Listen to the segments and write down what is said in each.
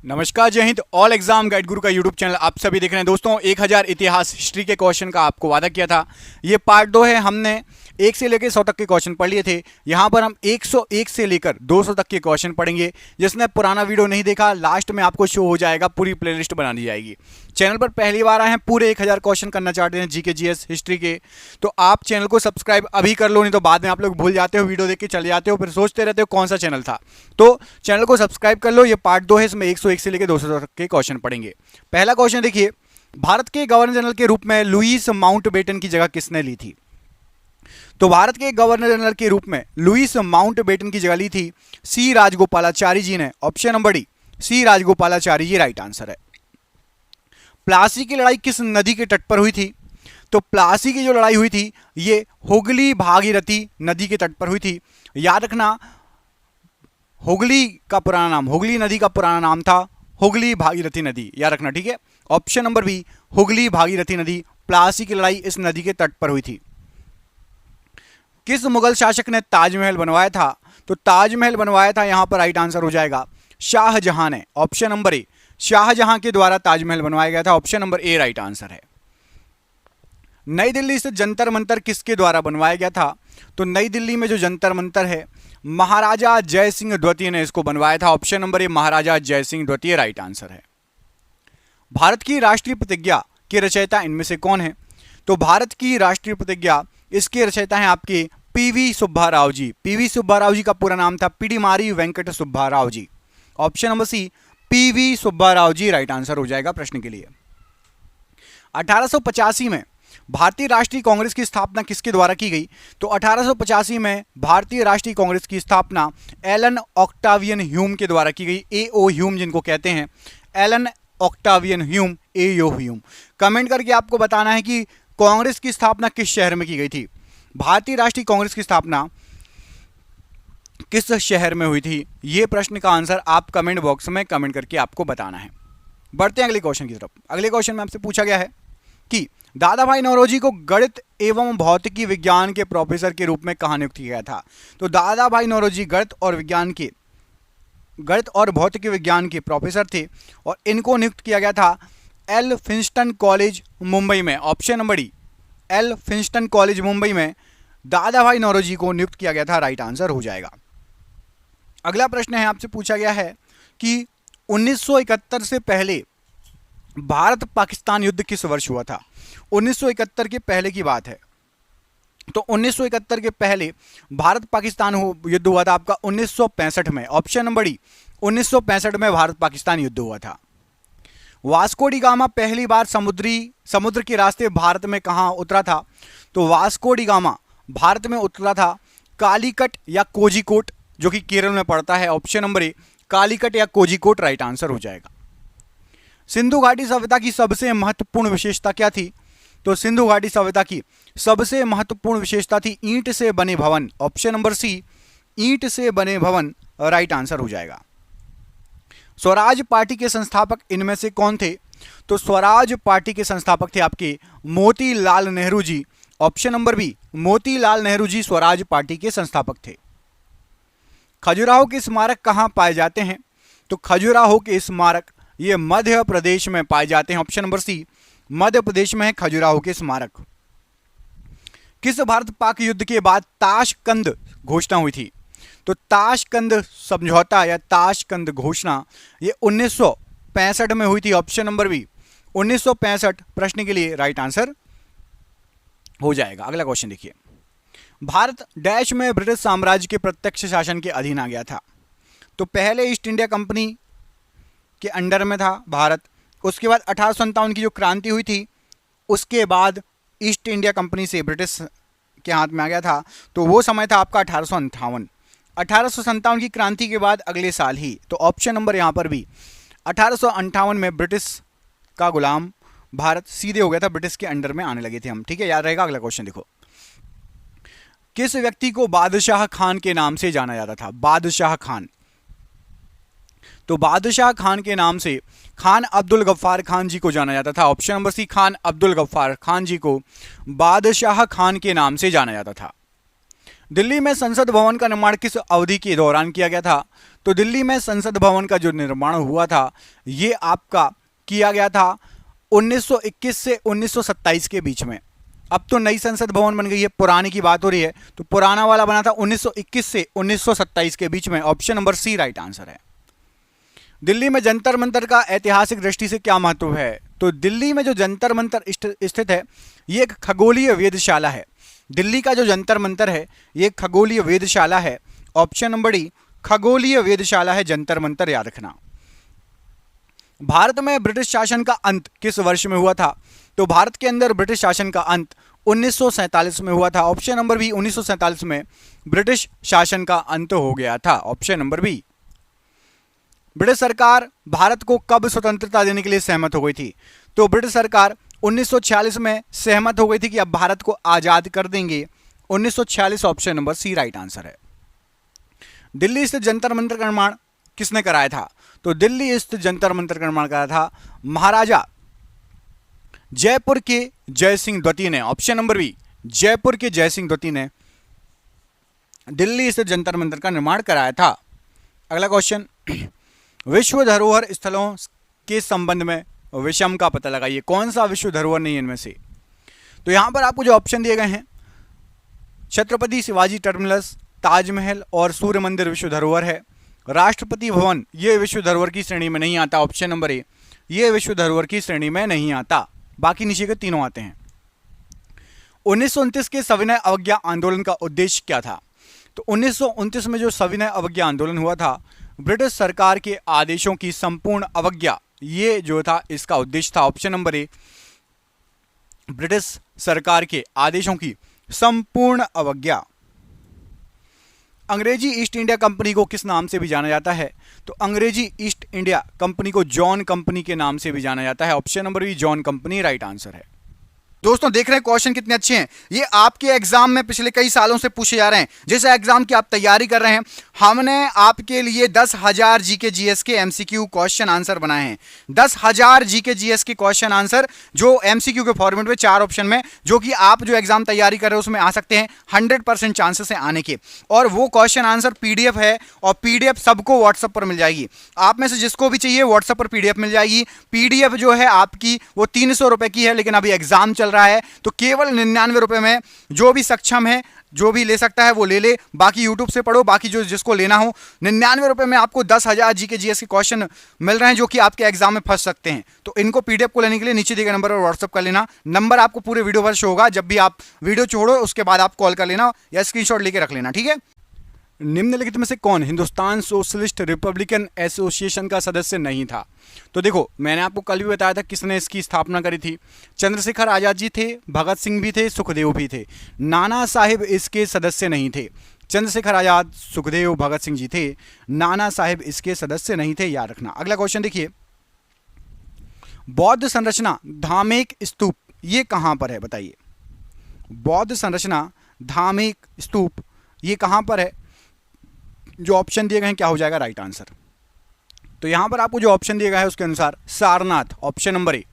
नमस्कार, जय Hind. All exam guide गुरु का यूट्यूब चैनल आप सभी देख रहे हैं। दोस्तों 1000 इतिहास हिस्ट्री के क्वेश्चन का आपको वादा किया था। ये पार्ट 2 है। हमने 1 से लेकर 100 तक के क्वेश्चन पढ़ लिए थे। यहाँ पर हम 101 से लेकर 200 तक के क्वेश्चन पढ़ेंगे। जिसने पुराना वीडियो नहीं देखा, लास्ट में आपको शो हो जाएगा, पूरी प्लेलिस्ट बना दी जाएगी। चैनल पर पहली बार आए हैं, पूरे 1000 क्वेश्चन करना चाहते हैं जीके जीएस हिस्ट्री के, तो आप चैनल को सब्सक्राइब अभी कर लो, नहीं तो बाद में आप लोग भूल जाते हो, वीडियो देख के चले जाते हो, फिर सोचते रहते हो कौन सा चैनल था। तो चैनल को सब्सक्राइब कर लो। ये पार्ट 2 है, इसमें 101 से लेकर 200 तक के क्वेश्चन पढ़ेंगे। पहला क्वेश्चन देखिए, भारत के गवर्नर जनरल के रूप में लुईस माउंटबेटन की जगह किसने ली थी? तो भारत के गवर्नर जनरल के रूप में लुईस माउंटबेटन की जगह ली थी सी राजगोपालाचारी जी ने। ऑप्शन नंबर डी, सी राजगोपालाचारी जी राइट आंसर है। प्लासी की लड़ाई किस नदी के तट पर हुई थी? तो प्लासी की जो लड़ाई हुई थी ये हुगली भागीरथी नदी के तट पर हुई थी। याद रखना, हुगली का पुराना नाम, हुगली नदी का पुराना नाम था हुगली भागीरथी नदी, याद रखना, ठीक है। Option number B, Hooghly Bhagirathi नदी। प्लासी की लड़ाई इस नदी के तट पर हुई थी। किस मुगल शासक ने ताजमहल बनवाया था? तो ताजमहल बनवाया था, यहां पर राइट आंसर हो जाएगा शाहजहां ने। ऑप्शन नंबर ए, शाहजहां के द्वारा ताजमहल बनवाया गया था। Option number A right answer है। नई दिल्ली से जंतर मंतर किसके द्वारा बनवाया गया था? तो नई दिल्ली में जो जंतर मंतर है, महाराजा जय सिंह द्वितीय ने इसको बनवाया था। ऑप्शन नंबर ए, महाराजा जय सिंह द्वितीय राइट आंसर है। भारत की राष्ट्रीय प्रतिज्ञा के रचयिता इनमें से कौन है? तो भारत की राष्ट्रीय प्रतिज्ञा, इसके रचयिता हैं आपके पीवी सुब्बाराव जी। पीवी सुब्बाराव जी का पूरा नाम था Pidimarri Venkata Subbarao ji. Option number C, PV Subbarao ji right answer हो जाएगा प्रश्न के लिए। 1885 में भारतीय राष्ट्रीय कांग्रेस की स्थापना किसके द्वारा की गई? तो 1885 में भारतीय राष्ट्रीय कांग्रेस की स्थापना एलन ऑक्टावियन ह्यूम के द्वारा की गई। एओ ह्यूम जिनको कहते हैं, एलन ऑक्टावियन ह्यूम, एओ ह्यूम। कमेंट करके आपको बताना है कि कांग्रेस की स्थापना किस शहर में की गई थी। भारतीय राष्ट्रीय कांग्रेस की स्थापना किस शहर में हुई थी? यह प्रश्न का आंसर आप कमेंट बॉक्स में कमेंट करके आपको बताना है। बढ़ते हैं अगले क्वेश्चन की तरफ। अगले क्वेश्चन में आपसे पूछा गया है कि दादा भाई नौरोजी को गणित एवं भौतिकी विज्ञान के प्रोफेसर के रूप में कहाँ नियुक्त किया गया था? तो दादा भाई नौरोजी गणित और भौतिकी विज्ञान के प्रोफेसर थे और इनको नियुक्त किया गया था एल फिंस्टन कॉलेज मुंबई में। Option number D, Elphinstone college Mumbai में दादा भाई नौरोजी को नियुक्त किया गया था, राइट आंसर हो जाएगा। अगला प्रश्न है, आपसे पूछा गया है कि 1971 से पहले भारत पाकिस्तान युद्ध किस वर्ष हुआ था? 1971 के पहले की बात है। तो 1971 के पहले भारत पाकिस्तान युद्ध हुआ था आपका 1965 में। ऑप्शन नंबर डी, 1965 में भारत पाकिस्तान युद्ध हुआ था। वास्को डी गामा पहली बार समुद्र के रास्ते भारत में कहां उतरा था? तो वास्को डी गामा भारत में उतरा था कालीकट या कोझिकोड, जो कि केरल में पड़ता है। ऑप्शन नंबर ए, कालीकट या कोझिकोड राइट आंसर हो जाएगा। सिंधु घाटी सभ्यता की सबसे महत्वपूर्ण विशेषता क्या थी? तो सिंधु घाटी सभ्यता की सबसे महत्वपूर्ण विशेषता थी ईंट से बने भवन। ऑप्शन नंबर सी, ईंट से बने भवन राइट आंसर हो जाएगा। स्वराज पार्टी के संस्थापक इनमें से कौन थे? तो स्वराज पार्टी के संस्थापक थे आपके Motilal Nehru ji. Option number B, Motilal Nehru ji Swaraj party के संस्थापक थे। खजुराहो के स्मारक कहां पाए जाते हैं? तो खजुराहो के स्मारक ये मध्य प्रदेश में पाए जाते हैं। ऑप्शन नंबर सी, मध्य प्रदेश में है खजुराहो के स्मारक। किस भारत पाक युद्ध के बाद ताशकंद घोषणा हुई थी? तो ताशकंद समझौता या ताशकंद घोषणा ये 1965 में हुई थी। ऑप्शन नंबर बी, 1965 प्रश्न के लिए राइट आंसर हो जाएगा। अगला क्वेश्चन देखिए, भारत डैश में ब्रिटिश साम्राज्य के प्रत्यक्ष शासन के अधीन आ गया था? तो पहले ईस्ट इंडिया कंपनी के अंडर में था भारत। उसके बाद 1857 की जो क्रांति हुई थी, उसके बाद ईस्ट इंडिया कंपनी से ब्रिटिश के हाथ में आ गया था। तो वो समय था आपका 1858। 1857 की क्रांति के बाद अगले साल ही, तो ऑप्शन नंबर यहाँ पर भी 1858 में ब्रिटिश का गुलाम भारत सीधे हो गया था, ब्रिटिश के अंडर में आने लगे थे हम, ठीक है, याद रहेगा। अगला क्वेश्चन देखो, किस व्यक्ति को बादशाह खान के नाम से जाना जाता था? बादशाह खान। तो बादशाह खान के नाम से खान अब्दुल गफ्फार खान जी को जाना जाता था। Option number C, Khan Abdul Ghaffar Khan ji को बादशाह खान के नाम से जाना जाता था। दिल्ली में संसद भवन का निर्माण किस अवधि के दौरान किया गया था? तो दिल्ली में संसद भवन का जो निर्माण हुआ था ये आपका किया गया था 1921 से 1927 के बीच में। अब तो नई संसद भवन बन गई है, पुरानी की बात हो रही है, तो पुराना वाला बना था 1921 से 1927 के बीच में। Option number C right answer है। दिल्ली में जंतर मंतर का ऐतिहासिक दृष्टि से क्या महत्व है? तो दिल्ली में जो जंतर मंतर स्थित है ये एक खगोलीय वेधशाला है। दिल्ली का जो जंतर मंतर है ये खगोलीय वेधशाला है। ऑप्शन नंबर डी खगोलीय वेधशाला है जंतर मंतर, याद रखना। भारत में ब्रिटिश शासन का अंत किस वर्ष में हुआ था? तो भारत के अंदर ब्रिटिश शासन का अंत 1947 में हुआ था। ऑप्शन नंबर बी 1947 में ब्रिटिश शासन का अंत हो गया था। Option number B. ब्रिटिश सरकार भारत को कब स्वतंत्रता देने के लिए सहमत हो गई थी? तो ब्रिटिश सरकार 1946 में सहमत हो गई थी कि अब भारत को आजाद कर देंगे। 1946 option number C right answer है। दिल्ली स्थित जंतर मंतर का निर्माण किसने कराया था? तो दिल्ली स्थित जंतर मंतर का निर्माण कराया था महाराजा जयपुर के जय सिंह द्वितीय ने। ऑप्शन नंबर बी जयपुर के जय सिंह द्वितीय ने दिल्ली स्थित जंतर मंतर का निर्माण कराया था। अगला क्वेश्चन, विश्व धरोहर स्थलों के संबंध में विषम का पता लगाइए। कौन सा विश्व धरोहर नहीं है इनमें से? तो यहां पर आपको जो ऑप्शन दिए गए हैं छत्रपति शिवाजी टर्मिनस, ताजमहल और सूर्य मंदिर विश्व धरोहर है। राष्ट्रपति भवन ये विश्व धरोहर की श्रेणी में नहीं आता। ऑप्शन नंबर ए ये विश्व धरोहर की श्रेणी में नहीं आता, बाकी नीचे के तीनों आते हैं। 1929 के सविनय अवज्ञा आंदोलन का उद्देश्य क्या था? तो 1929 में जो सविनय अवज्ञा आंदोलन हुआ था, ब्रिटिश सरकार के आदेशों की संपूर्ण अवज्ञा, ये जो था इसका उद्देश्य था। ऑप्शन नंबर ए ब्रिटिश सरकार के आदेशों की संपूर्ण अवज्ञा। अंग्रेजी ईस्ट इंडिया कंपनी को किस नाम से भी जाना जाता है? तो अंग्रेजी ईस्ट इंडिया कंपनी को जॉन कंपनी के नाम से भी जाना जाता है। Option number B John company right answer है। दोस्तों देख रहे हैं क्वेश्चन कितने अच्छे हैं। ये आपके एग्जाम में पिछले कई सालों से पूछे जा रहे हैं। जिस एग्जाम की आप तैयारी कर रहे हैं, हमने आपके लिए 10,000 जीके जीएस के एमसीक्यू क्वेश्चन आंसर बनाए हैं। 10,000 जीके जीएस के क्वेश्चन आंसर जो एमसीक्यू के फॉर्मेट में 4 ऑप्शन में, जो कि आप जो एग्जाम तैयारी कर रहे हो उसमें आ सकते हैं। 100% चांसेस है आने के। और वो क्वेश्चन आंसर पीडीएफ है, और पीडीएफ सबको व्हाट्सएप पर मिल जाएगी। आप में से जिसको भी चाहिए व्हाट्सएप पर पीडीएफ मिल जाएगी। पीडीएफ जो है आपकी वो 300 रुपए की है, लेकिन अभी एग्जाम चल रहा है तो केवल 99 रुपए में जो भी सक्षम है, जो भी ले सकता है वो ले ले। बाकी यूट्यूब से पढ़ो, बाकी जो जिसको लेना हो 99 रुपए में आपको 10,000 जीके जीएस के क्वेश्चन मिल रहे हैं जो कि आपके एग्जाम में फंस सकते हैं। तो इनको पीडीएफ को लेने के लिए नीचे दिए गए नंबर पर व्हाट्सएप कर लेना। नंबर आपको पूरे वीडियो पर शो होगा। जब भी आप वीडियो छोड़ो उसके बाद आप कॉल कर लेना या स्क्रीनशॉट लेके रख लेना, ठीक है। निम्नलिखित में से कौन हिंदुस्तान सोशलिस्ट रिपब्लिकन एसोसिएशन का सदस्य नहीं था? तो देखो मैंने आपको कल भी बताया था किसने इसकी स्थापना करी थी। चंद्रशेखर आजाद जी थे, भगत सिंह भी थे, सुखदेव भी थे। नाना साहिब इसके सदस्य नहीं थे। चंद्रशेखर आजाद, सुखदेव, भगत सिंह जी थे। नाना साहिब इसके सदस्य नहीं थे, याद रखना। अगला क्वेश्चन देखिए, बौद्ध संरचना धामेक स्तूप ये कहां पर है बताइए। बौद्ध संरचना धामेक स्तूप ये कहां पर है? जो ऑप्शन दिए गए हैं क्या हो जाएगा राइट आंसर? तो यहां पर आपको जो ऑप्शन दिया गया है उसके अनुसार सारनाथ, ऑप्शन नंबर ए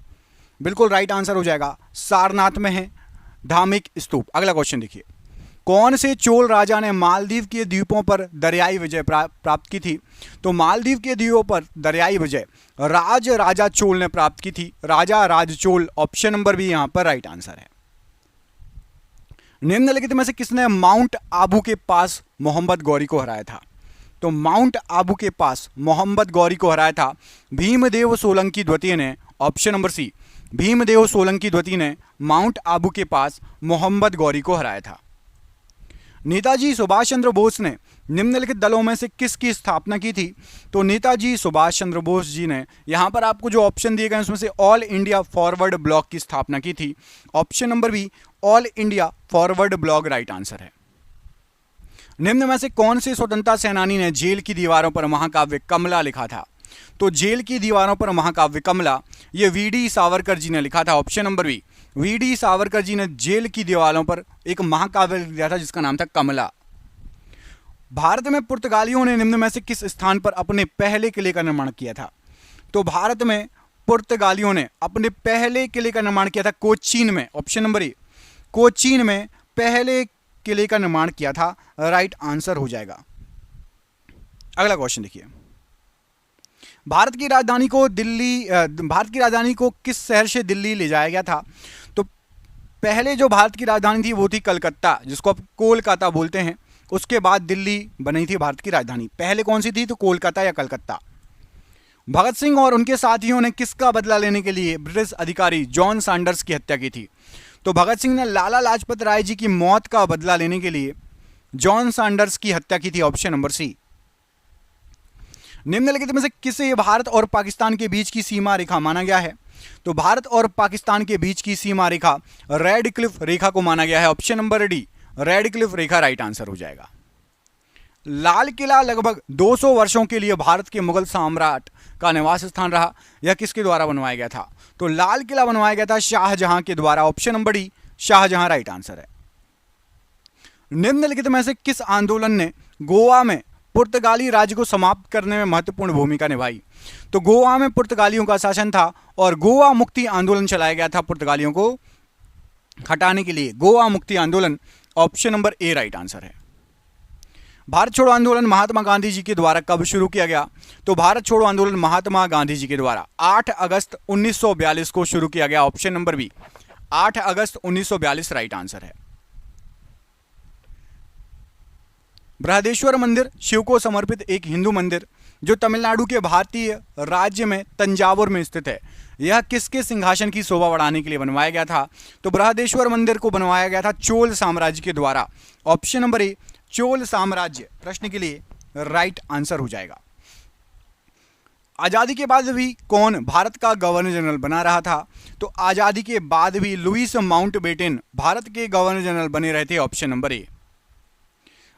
बिल्कुल राइट आंसर हो जाएगा। सारनाथ में है धार्मिक स्तूप। अगला क्वेश्चन देखिए, कौन से चोल राजा ने मालदीव के द्वीपों पर दरियाई विजय प्राप्त की थी? तो मालदीव के द्वीपों पर दरियाई विजय राजा चोल ने प्राप्त की थी। राजा राज चोल, ऑप्शन नंबर बी यहां पर राइट आंसर है। निम्नलिखित में से किसने माउंट आबू के पास मोहम्मद गौरी को हराया था? तो माउंट आबू के पास मोहम्मद गौरी को हराया था भीमदेव सोलंकी द्वितीय ने। Option number C Bhimdev Solanki द्वितीय ने माउंट आबू के पास मोहम्मद गौरी को हराया था। नेताजी सुभाष चंद्र बोस ने निम्नलिखित दलों में से किसकी स्थापना की थी? तो नेताजी सुभाष चंद्र बोस जी ने, यहां पर आपको जो ऑप्शन दिए गए उसमें से ऑल इंडिया फॉरवर्ड ब्लॉक की स्थापना की थी। Option number be all India forward block right answer है। निम्न में से कौन से स्वतंत्रता सेनानी ने जेल की दीवारों पर महाकाव्य कमला लिखा था? तो जेल की दीवारों पर महाकाव्य कमला ये वीडी सावरकर जी ने लिखा था। Option number B VD Savarkar ji ने जेल की दीवारों पर एक महाकाव्य लिखा था जिसका नाम था कमला। भारत में पुर्तगालियों ने निम्न में से किस स्थान पर अपने पहले किले का निर्माण किया था? तो भारत में पुर्तगालियों ने अपने पहले किले का निर्माण किया था कोचीन में। ऑप्शन नंबर ए कोचीन में पहले किले का निर्माण किया था? राइट आंसर हो जाएगा। अगला क्वेश्चन देखिए, भारत की राजधानी को किस शहर से दिल्ली ले जाया गया था? तो पहले जो भारत की राजधानी थी वो थी कलकत्ता, जिसको आप कोलकाता बोलते हैं। उसके बाद दिल्ली बनी थी भारत की राजधानी। पहले कौन सी थी? तो कोलकाता या कलकत्ता। भगत सिंह और उनके साथियों ने किसका बदला लेने के लिए ब्रिटिश अधिकारी जॉन सैंडर्स की हत्या की थी? तो भगत सिंह ने लाला लाजपत राय जी की मौत का बदला लेने के लिए जॉन सैंडर्स की हत्या की थी। Option number C. निम्नलिखित में से किसे भारत और पाकिस्तान के बीच की सीमा रेखा माना गया है? तो भारत और पाकिस्तान के बीच की सीमा रेखा रेड क्लिफ रेखा को माना गया है। Option number D, Radcliffe रेखा राइट आंसर हो जाएगा। लाल किला लगभग 200 वर्षों के लिए भारत के मुगल सम्राट का निवास स्थान रहा। यह किसके द्वारा बनवाया गया था? तो लाल किला बनवाया गया था शाहजहां के द्वारा। Option number D, Shahjahan right answer है। निम्नलिखित में से किस आंदोलन ने गोवा में पुर्तगाली राज्य को समाप्त करने में महत्वपूर्ण भूमिका निभाई? तो गोवा में पुर्तगालियों का शासन था और गोवा मुक्ति आंदोलन चलाया गया था पुर्तगालियों को हटाने के लिए। गोवा मुक्ति आंदोलन option number A right answer है। भारत छोड़ो आंदोलन महात्मा गांधी जी के द्वारा कब शुरू किया गया? तो भारत छोड़ो आंदोलन महात्मा गांधी जी के द्वारा 8 अगस्त 1942 को शुरू किया गया। ऑप्शन नंबर बी, 8 अगस्त 1942 राइट आंसर है। बृहदेश्वर मंदिर शिव को समर्पित एक हिंदू मंदिर जो तमिलनाडु के भारतीय राज्य में तंजावुर में स्थित है, यह किसके सिंहासन की शोभा बढ़ाने के लिए बनवाया गया था? तो बृहदेश्वर मंदिर को बनवाया गया था चोल साम्राज्य के द्वारा। ऑप्शन नंबर ए, चोल साम्राज्य प्रश्न के लिए राइट आंसर हो जाएगा। आजादी के बाद भी कौन भारत का गवर्नर जनरल बना रहा था? तो आजादी के बाद भी लुईस माउंटबेटन भारत के गवर्नर जनरल बने रहे थे। Option number A.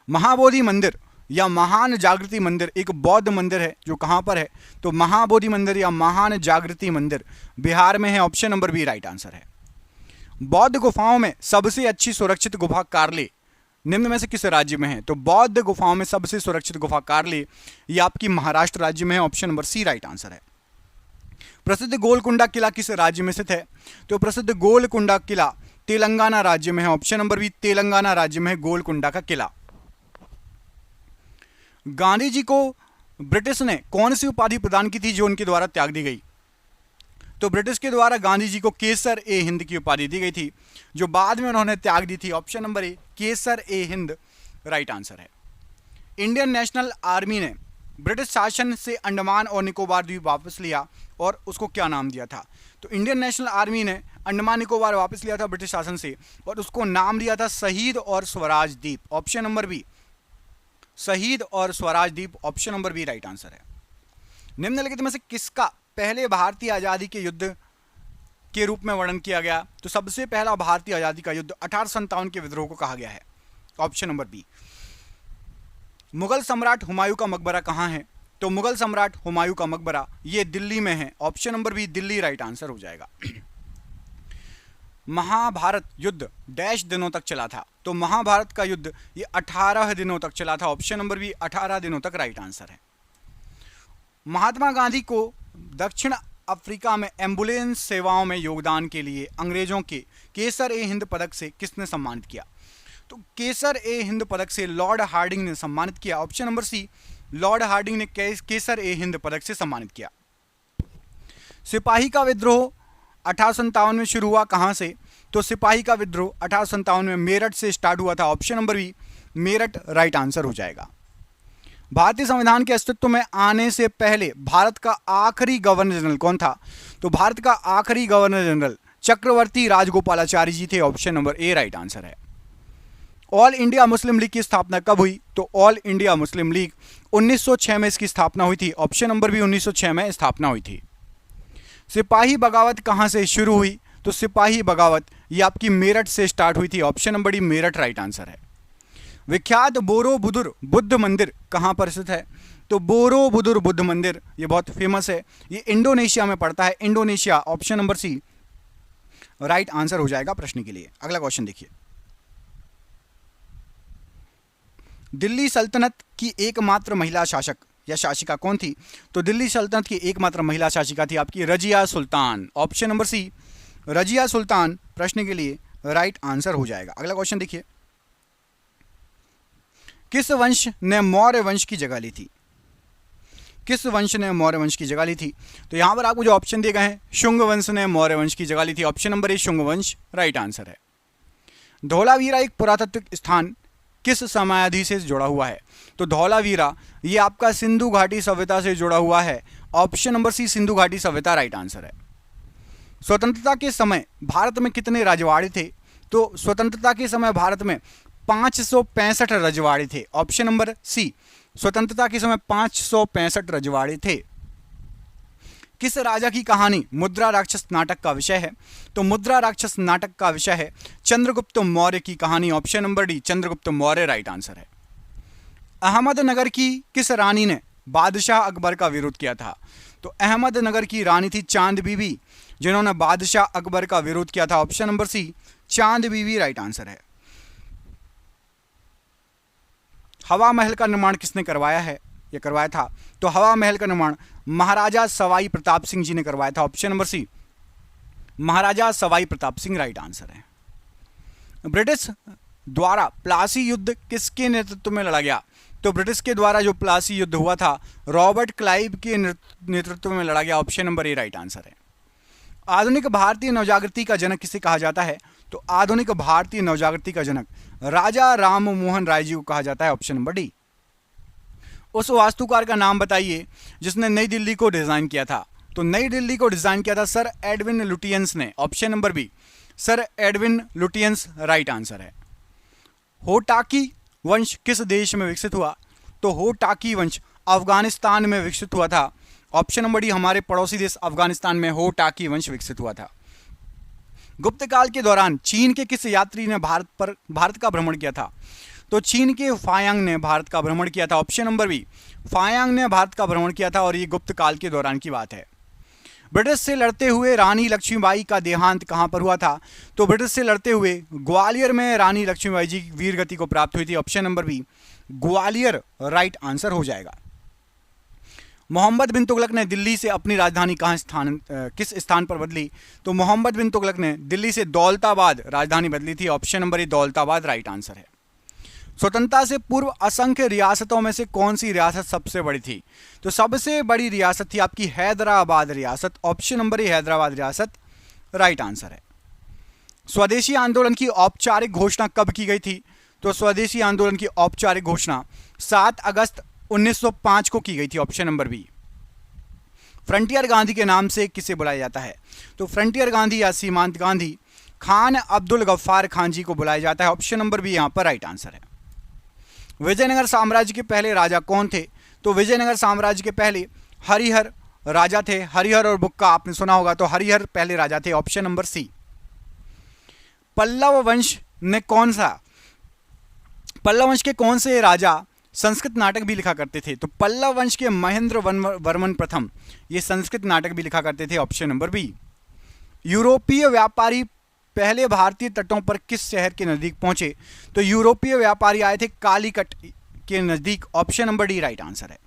महाबोधि मंदिर या महान जागृति मंदिर एक बौद्ध मंदिर है जो कहां पर है? तो महाबोधि मंदिर या महान जागृति मंदिर बिहार में है। Option number B right answer है। बौद्ध गुफाओं में सबसे अच्छी सुरक्षित गुफा कार्ले निम्न में से किस राज्य में है? तो बौद्ध गुफाओं में सबसे सुरक्षित गुफा कार्ले ये आपकी महाराष्ट्र राज्य में है। Option number C right answer है। प्रसिद्ध गोलकुंडा किला किस राज्य में स्थित है? तो प्रसिद्ध गोलकुंडा किला तेलंगाना राज्य में है। ऑप्शन नंबर बी, तेलंगाना राज्य में है गोलकुंडा का किला। गांधी जी को ब्रिटिश ने कौन सी उपाधि प्रदान की थी जो उनके द्वारा त्याग दी गई? तो ब्रिटिश के द्वारा गांधी जी को केसर ए हिंद की उपाधि दी गई थी जो बाद में उन्होंने त्याग दी थी। Option number A, Kesar A Hind right answer है। इंडियन नेशनल आर्मी ने ब्रिटिश शासन से अंडमान और निकोबार द्वीप वापस लिया और उसको क्या नाम दिया था? तो इंडियन नेशनल आर्मी ने अंडमान निकोबार वापस लिया था ब्रिटिश शासन से और उसको नाम दिया था शहीद और Swaraj Dweep. Option number B, शहीद और Swaraj Dweep option number B right answer है। निम्नलिखित में से किसका पहले भारतीय आजादी के युद्ध के रूप में वर्णन किया गया? तो सबसे पहला भारतीय आजादी का युद्ध 1857 के विद्रोह को कहा गया है। Option number B. मुगल सम्राट हुमायूं का मकबरा कहां है? तो मुगल सम्राट हुमायूं का मकबरा ये दिल्ली में है। Option number B, Delhi right answer हो जाएगा। महाभारत युद्ध डैश दिनों तक चला था? तो महाभारत का युद्ध ये 18 दिनों तक चला था। ऑप्शन नंबर बी, 18 दिनों तक राइट आंसर है। महात्मा गांधी को दक्षिण अफ्रीका में एम्बुलेंस सेवाओं में योगदान के लिए अंग्रेजों के केसर ए हिंद पदक से किसने सम्मानित किया? तो केसर ए हिंद पदक से लॉर्ड हार्डिंग ने सम्मानित किया। Option number C, lord Hardinge ने केसर ए हिंद पदक से सम्मानित किया। सिपाही का विद्रोह 1857 में शुरू हुआ कहां से? तो सिपाही का विद्रोह 1857 में मेरठ से स्टार्ट हुआ था। Option number B, Meerut right answer हो जाएगा। भारतीय संविधान के अस्तित्व में आने से पहले भारत का आखिरी गवर्नर जनरल कौन था? तो भारत का आखिरी गवर्नर जनरल चक्रवर्ती राजगोपालाचारी जी थे। Option number A right answer है। ऑल इंडिया मुस्लिम लीग की स्थापना कब हुई? तो ऑल इंडिया मुस्लिम लीग 1906 में इसकी स्थापना हुई थी। ऑप्शन नंबर बी, 1906 में स्थापना हुई थी। सिपाही बगावत कहां से शुरू हुई? तो सिपाही बगावत ये आपकी मेरठ से स्टार्ट हुई थी। Option number D, Meerut right answer है। विख्यात बोरोबुदुर बुद्ध मंदिर कहां पर स्थित है? तो बोरोबुदुर बुद्ध मंदिर ये बहुत फेमस है, ये इंडोनेशिया में पड़ता है। Indonesia option number C right answer हो जाएगा प्रश्न के लिए। अगला क्वेश्चन देखिए, दिल्ली सल्तनत की एकमात्र महिला शासक या शासिका कौन थी? तो दिल्ली सल्तनत की एकमात्र महिला शासिका थी आपकी रजिया सुल्तान। ऑप्शन नंबर सी, रजिया सुल्तान प्रश्न के लिए राइट आंसर हो जाएगा। अगला क्वेश्चन देखिए, किस वंश ने मौर्य वंश की जगह ली थी? किस वंश ने मौर्य वंश की जगह ली थी? तो यहां पर आपको जो ऑप्शन दिए गए हैं, शुंग वंश ने मौर्य वंश की जगह ली थी। ऑप्शन नंबर ए शुंग वंश राइट आंसर है। धौलावीरा एक पुरातात्विक स्थान किस समाधि से जुड़ा हुआ है? तो धौलावीरा ये आपका सिंधु घाटी सभ्यता से जुड़ा हुआ है। ऑप्शन नंबर सी सिंधु घाटी सभ्यता राइट आंसर है। स्वतंत्रता के समय भारत में कितने रजवाड़े थे? तो स्वतंत्रता के समय भारत में 565 रजवाड़े थे। ऑप्शन नंबर सी स्वतंत्रता के समय 565 रजवाड़े थे। किस राजा की कहानी मुद्रा राक्षस नाटक का विषय है? तो मुद्रा राक्षस नाटक का विषय है चंद्रगुप्त मौर्य की कहानी। Option number D Chandragupta Maurya right answer है। अहमदनगर की किस रानी ने बादशाह अकबर का विरोध किया था? तो अहमदनगर की रानी थी चांद बीबी, जिन्होंने बादशाह अकबर का विरोध किया था। ऑप्शन नंबर सी चांद बीबी राइट आंसर है। हवा महल का निर्माण किसने करवाया है या करवाया था? तो हवा महल का निर्माण महाराजा सवाई प्रताप सिंह जी ने करवाया था। ऑप्शन नंबर सी महाराजा सवाई प्रताप सिंह राइट आंसर है। ब्रिटिश द्वारा प्लासी युद्ध किसके नेतृत्व में लड़ा गया? तो ब्रिटिश के द्वारा जो प्लासी युद्ध हुआ था रॉबर्ट क्लाइव के नेतृत्व में लड़ा गया। Option number A right answer है। आधुनिक भारतीय नवजागृति का जनक किसे कहा जाता है? तो आधुनिक भारतीय नवजागृति का जनक राजा राम मोहन राय जी को कहा जाता है। Option number D. उस वास्तुकार का नाम बताइए जिसने नई दिल्ली को डिजाइन किया था? तो नई दिल्ली को डिजाइन किया था सर एडविन लुटियंस ने। Option number B sir Edwin Lutyens right answer है। होटाकी वंश किस देश में विकसित हुआ? तो होटाकी वंश अफगानिस्तान में विकसित हुआ था। ऑप्शन नंबर डी हमारे पड़ोसी देश अफगानिस्तान में होटाकी वंश विकसित हुआ था। गुप्त काल के दौरान चीन के किस यात्री ने भारत का भ्रमण किया था? तो चीन के फायांग ने भारत का भ्रमण किया था। ऑप्शन नंबर बी फायांग ने भारत का भ्रमण किया था और ये गुप्त काल के दौरान की बात है। ब्रिटिश से लड़ते हुए रानी लक्ष्मीबाई का देहांत कहां पर हुआ था? तो ब्रिटिश से लड़ते हुए ग्वालियर में रानी लक्ष्मीबाई जी की वीर गति को प्राप्त हुई थी। Option number B Gwalior right answer हो जाएगा। मोहम्मद बिन तुगलक ने दिल्ली से अपनी राजधानी किस स्थान पर बदली? तो मोहम्मद बिन तुगलक ने दिल्ली से दौलताबाद राजधानी बदली थी। Option number A Daulatabad right answer है। स्वतंत्रता से पूर्व असंख्य रियासतों में से कौन सी रियासत सबसे बड़ी थी? तो सबसे बड़ी रियासत थी आपकी हैदराबाद रियासत। ऑप्शन नंबर ए हैदराबाद रियासत राइट आंसर है। स्वदेशी आंदोलन की औपचारिक घोषणा कब की गई थी? तो स्वदेशी आंदोलन की औपचारिक घोषणा 7 अगस्त 1905 को की गई थी। Option number B. Frontier Gandhi के नाम से किसे बुलाया जाता है? तो फ्रंटियर गांधी या सीमांत गांधी खान अब्दुल गफ्फार खान जी को बुलाया जाता है। ऑप्शन नंबर बी यहां पर राइट आंसर है। विजयनगर साम्राज्य के पहले राजा कौन थे? तो विजयनगर साम्राज्य के पहले हरिहर राजा थे। हरिहर और बुक्का आपने सुना होगा, तो हरिहर पहले राजा थे। ऑप्शन नंबर सी। पल्लव वंश के कौन से राजा संस्कृत नाटक भी लिखा करते थे? तो पल्लव वंश के महेंद्र वर्मन प्रथम ये संस्कृत नाटक भी लिखा करते थे। Option number B. यूरोपीय व्यापारी पहले भारतीय तटों पर किस शहर के नजदीक पहुंचे? तो यूरोपीय व्यापारी आए थे कालीकट के नजदीक। Option number D right answer है।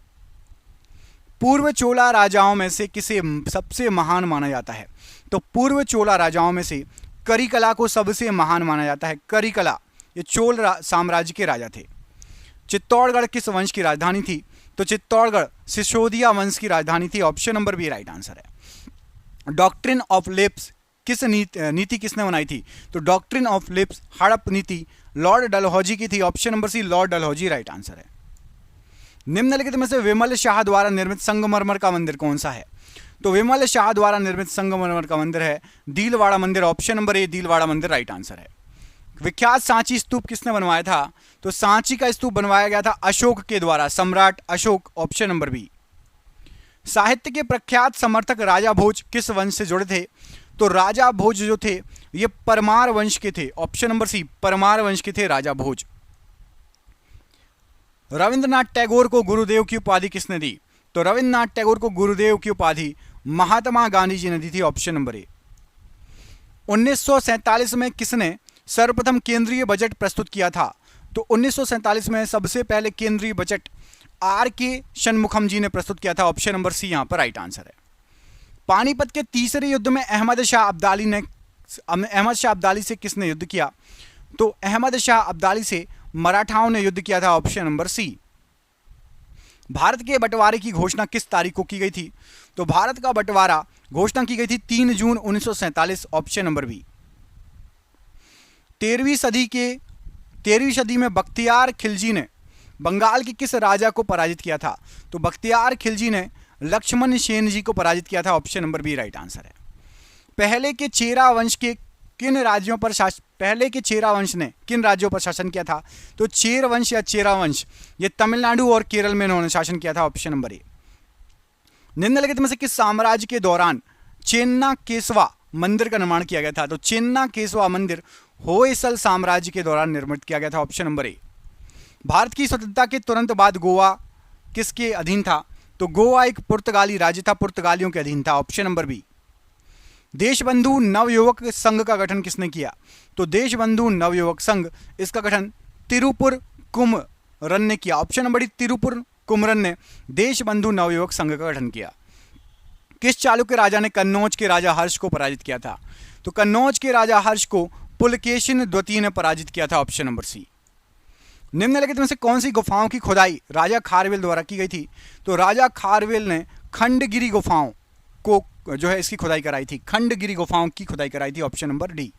पूर्व चोला राजाओं में से किसे सबसे महान माना जाता है? तो पूर्व चोला राजाओं में से करिकला को सबसे महान माना जाता है। करिकला ये चोल साम्राज्य के राजा थे। चित्तौड़गढ़ किस वंश की राजधानी थी? तो चित्तौड़गढ़ सिसोदिया वंश की राजधानी थी। Option number B right answer है। डॉक्ट्रिन ऑफ लेप्स किस नीति किसने बनाई थी? तो डॉक्ट्रिन ऑफ लेप्स हड़प नीति लॉर्ड डलहौजी की थी। Option number C lord Dalhousie right answer है। निम्नलिखित में से विमल शाह द्वारा निर्मित संगमरमर का मंदिर कौन सा है? तो विमल शाह द्वारा निर्मित संगमरमर का मंदिर है दीलवाड़ा मंदिर। ऑप्शन नंबर ए दीलवाड़ा मंदिर राइट आंसर है। विख्यात सांची स्तूप किसने बनवाया था? तो सांची का स्तूप बनवाया गया था अशोक के द्वारा, सम्राट अशोक। Option number B. साहित्य के प्रख्यात समर्थक राजा भोज किस वंश से जुड़े थे? तो राजा भोज जो थे ये परमार वंश के थे। ऑप्शन नंबर सी परमार वंश के थे राजा भोज। रविंद्रनाथ टैगोर को गुरुदेव की उपाधि किसने दी? तो रविंद्रनाथ टैगोर को गुरुदेव की उपाधि महात्मा गांधी जी ने दी थी। Option number A. 1947 में किसने सर्वप्रथम केंद्रीय बजट प्रस्तुत किया था? तो 1947 में सबसे पहले केंद्रीय बजट R.K. शनमुखम जी ने प्रस्तुत किया था। ऑप्शन नंबर सी यहां पर राइट आंसर है। पानीपत के तीसरे युद्ध में अहमद शाह अब्दाली से किसने युद्ध किया? तो अहमद शाह अब्दाली से मराठाओं ने युद्ध किया था? ऑप्शन नंबर सी। भारत के बंटवारे की घोषणा किस तारीख को की गई थी? तो भारत का बंटवारा घोषणा की गई थी 3 जून 1947, ऑप्शन नंबर बी। 13वीं सदी में बख्तियार खिलजी ने बंगाल के किस राजा को पराजित किया था? तो बख्तियार खिलजी ने लक्ष्मण सेन जी को पराजित किया था, option number B right answer है। पहले के चेरा वंश ने किन राज्यों पर शासन किया था? तो चेर वंश या चेरा वंश ये तमिलनाडु और केरल में इन्होंने शासन किया था, ऑप्शन नंबर ए। निम्नलिखित में से किस साम्राज्य के दौरान चेन्ना केसवा मंदिर का निर्माण किया गया था? तो चेन्ना केसवा मंदिर होयसल साम्राज्य के दौरान निर्मित किया गया था, ऑप्शन नंबर ए। भारत की स्वतंत्रता के तुरंत बाद गोवा किसके अधीन था? तो गोवा एक पुर्तगाली राज्य था, पुर्तगालियों के अधीन था, ऑप्शन नंबर बी। देशबंधु नवयुवक संघ का गठन किसने किया? तो देशबंधु नवयुवक संघ, इसका गठन तिरुपुर कुमरन ने किया, option number D. Tiruppur Kumaran ने देशबंधु नवयुवक संघ का गठन किया। किस चालुक्य राजा ने कन्नौज के राजा हर्ष को पराजित किया था? तो कन्नौज के राजा हर्ष को पुलकेशिन द्वितीय ने पराजित किया था, ऑप्शन नंबर सी। निम्नलिखित में से कौन सी गुफाओं की खुदाई राजा खारवेल द्वारा की गई थी? तो राजा खारवेल ने खंडगिरी गुफाओं को जो है इसकी खुदाई कराई थी, खंडगिरी गुफाओं की खुदाई कराई थी, ऑप्शन नंबर डी।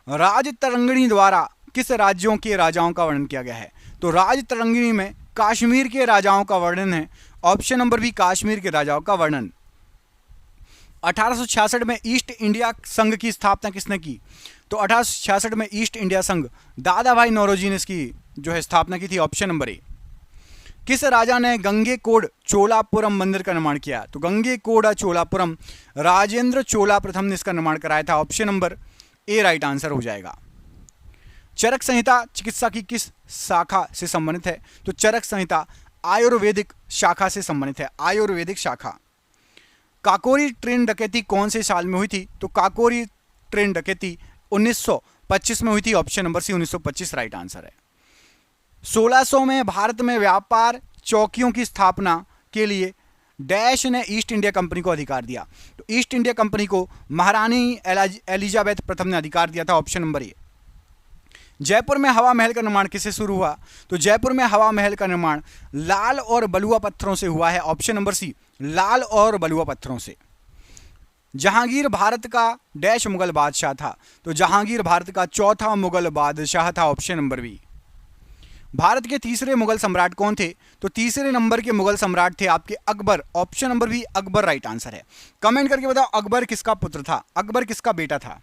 राजतरंगिणी द्वारा किस राज्यों के राजाओं का वर्णन किया गया है? तो राजतरंगिणी में कश्मीर के राजाओं का वर्णन है, ऑप्शन नंबर बी कश्मीर के राजाओं का वर्णन। 1866 में ईस्ट इंडिया संघ की स्थापना किसने की? तो 1866 में ईस्ट इंडिया संघ दादा भाई नौरोजी ने इसकी जो है स्थापना की थी, ऑप्शन नंबर ए। किस राजा ने गंगेकोंड चोलापुरम मंदिर का निर्माण किया? तो गंगेकोंडा चोलापुरम राजेंद्र चोला प्रथम ने इसका निर्माण कराया था, option number A right answer हो जाएगा। चरक संहिता चिकित्सा की किस शाखा से संबंधित है? तो चरक संहिता आयुर्वेदिक शाखा से संबंधित है, आयुर्वेदिक शाखा। काकोरी ट्रेन डकैती कौन से साल में हुई थी? तो काकोरी ट्रेन डकैती 1925 में हुई थी, option number C 1925 right answer है। 1600 में भारत में व्यापार चौकियों की स्थापना के लिए डैश ने ईस्ट इंडिया कंपनी को अधिकार दिया? तो ईस्ट इंडिया कंपनी को महारानी एलिजाबेथ प्रथम ने अधिकार दिया था, ऑप्शन नंबर ए। जयपुर में हवा महल का निर्माण किससे शुरू हुआ? तो जयपुर में हवा महल का निर्माण लाल और बलुआ पत्थरों से हुआ है, ऑप्शन नंबर सी लाल और बलुआ पत्थरों से। जहांगीर भारत का डैश मुगल बादशाह था? तो जहांगीर भारत का चौथा मुगल बादशाह था, ऑप्शन नंबर बी। भारत के तीसरे मुगल सम्राट कौन थे? तो तीसरे नंबर के मुगल सम्राट थे आपके Akbar, option number B Akbar right answer है। कमेंट करके बताओ अकबर किसका पुत्र था, अकबर किसका बेटा था?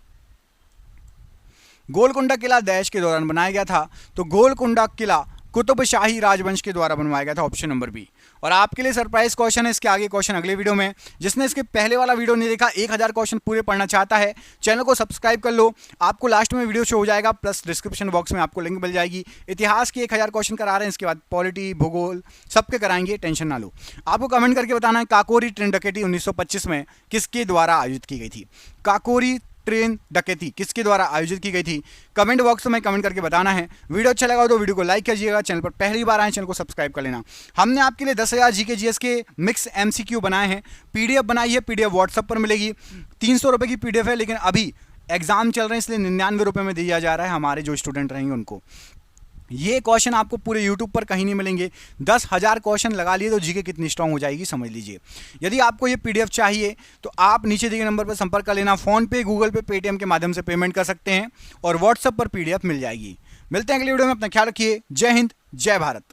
गोलकुंडा किला डैश के दौरान बनाया गया था? तो गोलकुंडा किला कुतुब शाही राजवंश के द्वारा बनवाया गया था, ऑप्शन नंबर बी। और आपके लिए सरप्राइज क्वेश्चन है, इसके आगे क्वेश्चन अगले वीडियो में। जिसने इसके पहले वाला वीडियो नहीं देखा, 1000 क्वेश्चन पूरे पढ़ना चाहता है, चैनल को सब्सक्राइब कर लो। आपको लास्ट में वीडियो शो हो जाएगा, प्लस डिस्क्रिप्शन बॉक्स में आपको लिंक मिल जाएगी। इतिहास के 1000 क्वेश्चन करा रहे हैं, इसके बाद पॉलिटी भूगोल सबके कराएंगे, टेंशन ना लो। आपको कमेंट करके बताना है काकोरी ट्रेन डकैती 1925 में किसके द्वारा आयोजित की गई थी? काकोरी ट्रेन डकैती किसके द्वारा आयोजित की गई थी? कमेंट बॉक्स में कमेंट करके बताना है। वीडियो अच्छा लगा तो वीडियो को लाइक कीजिएगा, चैनल पर पहली बार आए चैनल को सब्सक्राइब कर लेना। हमने आपके लिए 10,000 जीके जीएस के मिक्स एमसीक्यू बनाए हैं, पीडीएफ बनाई है, पीडीएफ व्हाट्सएप पर मिलेगी। 300 रुपये की पीडीएफ है, लेकिन अभी एग्जाम चल रहे हैं इसलिए 99 रुपये में दिया जा रहा है हमारे जो स्टूडेंट रहेंगे उनको। ये क्वेश्चन आपको पूरे यूट्यूब पर कहीं नहीं मिलेंगे। 10,000 क्वेश्चन लगा लिए तो जीके कितनी स्ट्रांग हो जाएगी समझ लीजिए। यदि आपको ये पीडीएफ चाहिए तो आप नीचे दिए गए नंबर पर संपर्क कर लेना। फोन पे, गूगल पे, पेटीएम के माध्यम से पेमेंट कर सकते हैं और व्हाट्सएप पर पीडीएफ मिल जाएगी। मिलते हैं अगले वीडियो में, अपना ख्याल रखिए। जय हिंद, जय भारत।